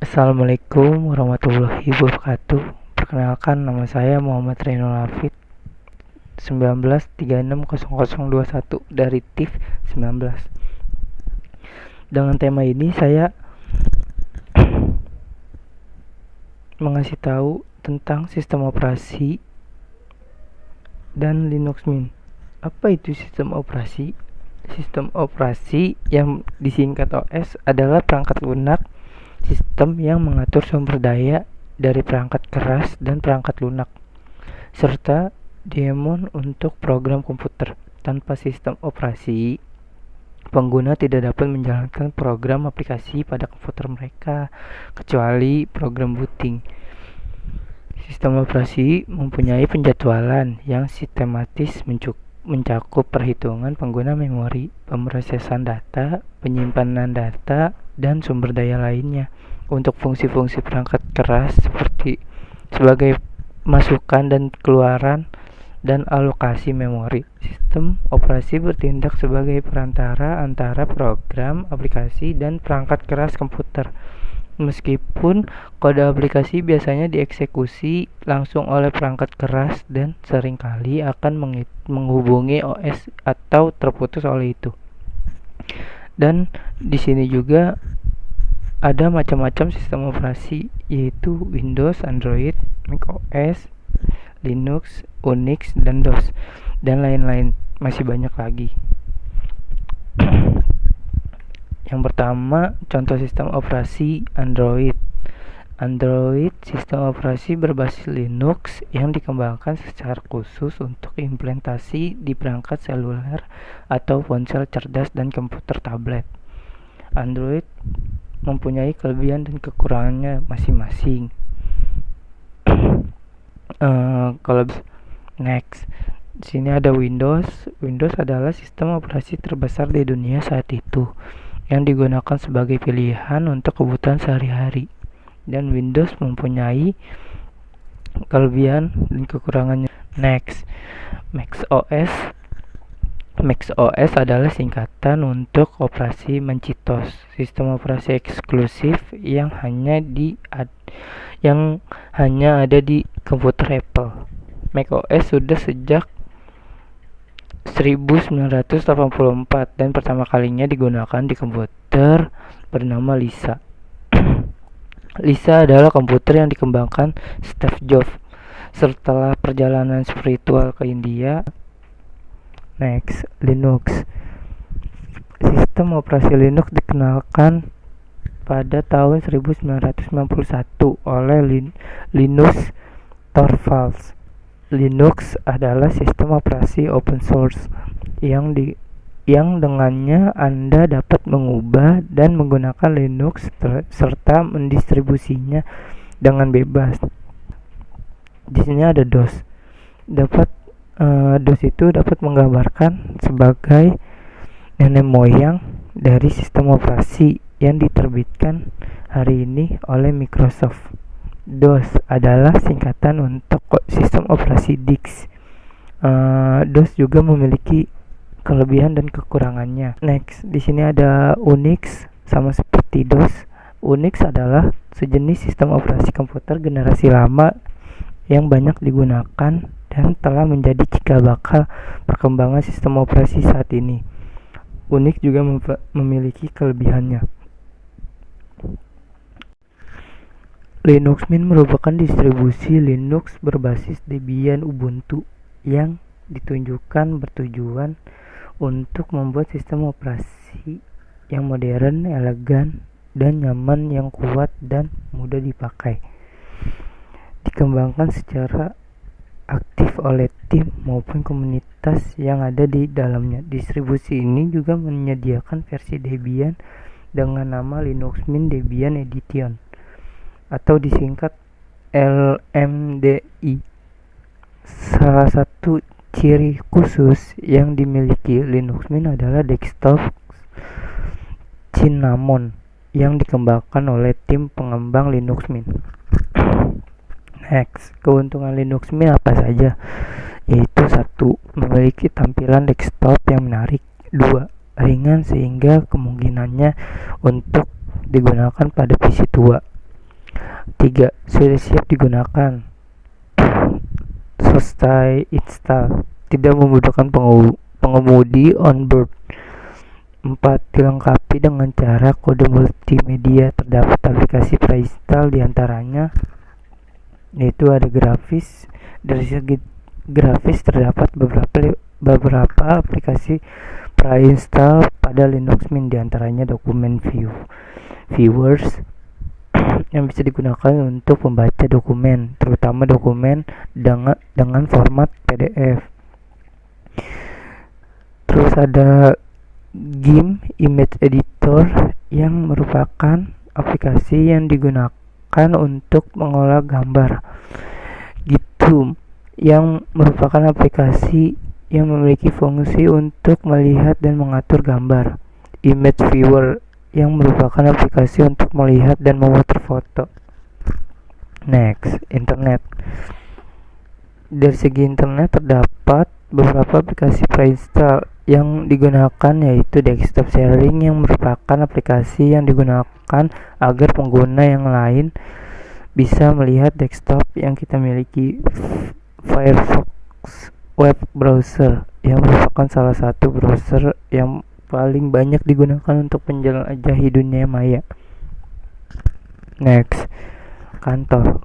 Assalamualaikum warahmatullahi wabarakatuh. Perkenalkan, nama saya Muhammad Reno Lafid 19360021 dari TIF 19. Dengan tema ini saya mengasih tahu tentang sistem operasi dan Linux Mint. Apa itu sistem operasi? Sistem operasi yang disingkat OS adalah perangkat lunak sistem yang mengatur sumber daya dari perangkat keras dan perangkat lunak, serta daemon untuk program komputer. Tanpa sistem operasi, pengguna tidak dapat menjalankan program aplikasi pada komputer mereka, kecuali program booting. Sistem operasi mempunyai penjadwalan yang sistematis mencakup perhitungan pengguna memori, pemrosesan data, penyimpanan data, dan sumber daya lainnya. Untuk fungsi-fungsi perangkat keras seperti sebagai masukan dan keluaran dan alokasi memori, sistem operasi bertindak sebagai perantara antara program, aplikasi, dan perangkat keras komputer. Meskipun kode aplikasi biasanya dieksekusi langsung oleh perangkat keras dan seringkali akan menghubungi OS atau terputus oleh itu. Dan di sini juga ada macam-macam sistem operasi, yaitu Windows, Android, macOS, Linux, Unix, dan DOS, dan lain-lain. Masih banyak lagi. Yang pertama, contoh sistem operasi Android. Android sistem operasi berbasis Linux yang dikembangkan secara khusus untuk implementasi di perangkat seluler atau ponsel cerdas dan komputer tablet. Android mempunyai kelebihan dan kekurangannya masing-masing. Kalau next, di sini ada Windows. Windows adalah sistem operasi terbesar di dunia saat itu, yang digunakan sebagai pilihan untuk kebutuhan sehari-hari. Dan Windows mempunyai kelebihan dan kekurangannya. Next, macOS. macOS adalah singkatan untuk operasi Macintosh, sistem operasi eksklusif yang hanya ada di komputer Apple. macOS sudah sejak 1984 dan pertama kalinya digunakan di komputer bernama Lisa. Lisa adalah komputer yang dikembangkan Steve Jobs setelah perjalanan spiritual ke India. Next, Linux. Sistem operasi Linux dikenalkan pada tahun 1991 oleh Linus Torvalds. Linux adalah sistem operasi open source yang dengannya Anda dapat mengubah dan menggunakan Linux serta mendistribusinya dengan bebas. Di sini ada DOS. DOS itu dapat menggambarkan sebagai nenek moyang dari sistem operasi yang diterbitkan hari ini oleh Microsoft. DOS adalah singkatan untuk sistem operasi DIX. DOS juga memiliki kelebihan dan kekurangannya. Next, di sini ada Unix, sama seperti DOS. Unix adalah sejenis sistem operasi komputer generasi lama yang banyak digunakan dan telah menjadi cikal bakal perkembangan sistem operasi saat ini. Unix juga memiliki kelebihannya. Linux Mint merupakan distribusi Linux berbasis Debian Ubuntu yang bertujuan untuk membuat sistem operasi yang modern, elegan, dan nyaman, yang kuat dan mudah dipakai. Dikembangkan secara aktif oleh tim maupun komunitas yang ada di dalamnya. Distribusi ini juga menyediakan versi Debian dengan nama Linux Mint Debian Edition atau disingkat LMDI. Salah satu ciri khusus yang dimiliki Linux Mint adalah desktop Cinnamon yang dikembangkan oleh tim pengembang Linux Mint. Next, keuntungan Linux Mint apa saja? Yaitu 1. Memiliki tampilan desktop yang menarik. 2. Ringan sehingga kemungkinannya untuk digunakan pada PC tua. 3. Sudah siap digunakan. Selesai install. Tidak membutuhkan pengemudi onboard. 4. Dilengkapi dengan cara kode multimedia. Terdapat aplikasi pre-install diantaranya yaitu ada grafis. Dari segi grafis terdapat beberapa aplikasi pre-install pada Linux Mint, diantaranya dokumen viewers yang bisa digunakan untuk membaca dokumen, terutama dokumen dengan format PDF. Terus ada GIMP Image Editor yang merupakan aplikasi yang digunakan untuk mengolah gambar. GitHub yang merupakan aplikasi yang memiliki fungsi untuk melihat dan mengatur gambar. Image Viewer yang merupakan aplikasi untuk melihat dan memotret foto. Next, internet. Dari segi internet terdapat beberapa aplikasi pre-install yang digunakan, yaitu desktop sharing yang merupakan aplikasi yang digunakan agar pengguna yang lain bisa melihat desktop yang kita miliki. Firefox web browser yang merupakan salah satu browser yang paling banyak digunakan untuk menjelajahi dunia maya. Next, kantor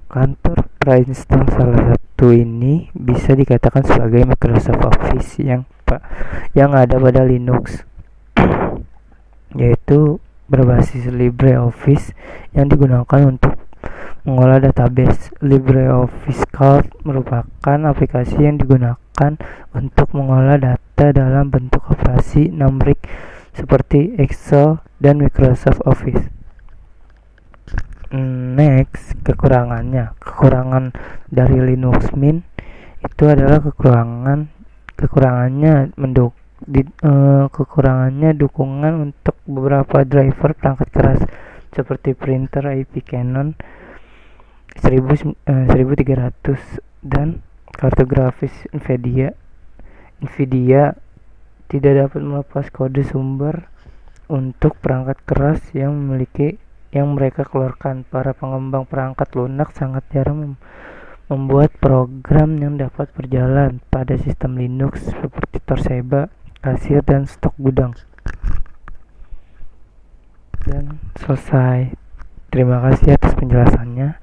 pre-install salah satu ini bisa dikatakan sebagai Microsoft Office yang ada pada Linux, yaitu berbasis LibreOffice yang digunakan untuk mengolah database. LibreOffice Calc merupakan aplikasi yang digunakan untuk mengolah data dalam bentuk operasi numerik seperti Excel dan Microsoft Office. Next, kekurangan dari Linux Mint itu adalah kekurangannya dukungan untuk beberapa driver perangkat keras seperti printer IP Canon 1300 dan kartu grafis Nvidia tidak dapat melepas kode sumber untuk perangkat keras yang mereka keluarkan. Para pengembang perangkat lunak sangat jarang membuat program yang dapat berjalan pada sistem Linux seperti Toshiba, kasir, dan stok gudang. Dan selesai. Terima kasih atas penjelasannya.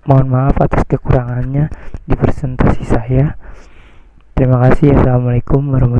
Mohon maaf atas kekurangannya di presentasi saya. Terima kasih. Assalamualaikum warahmatullahi wabarakatuh.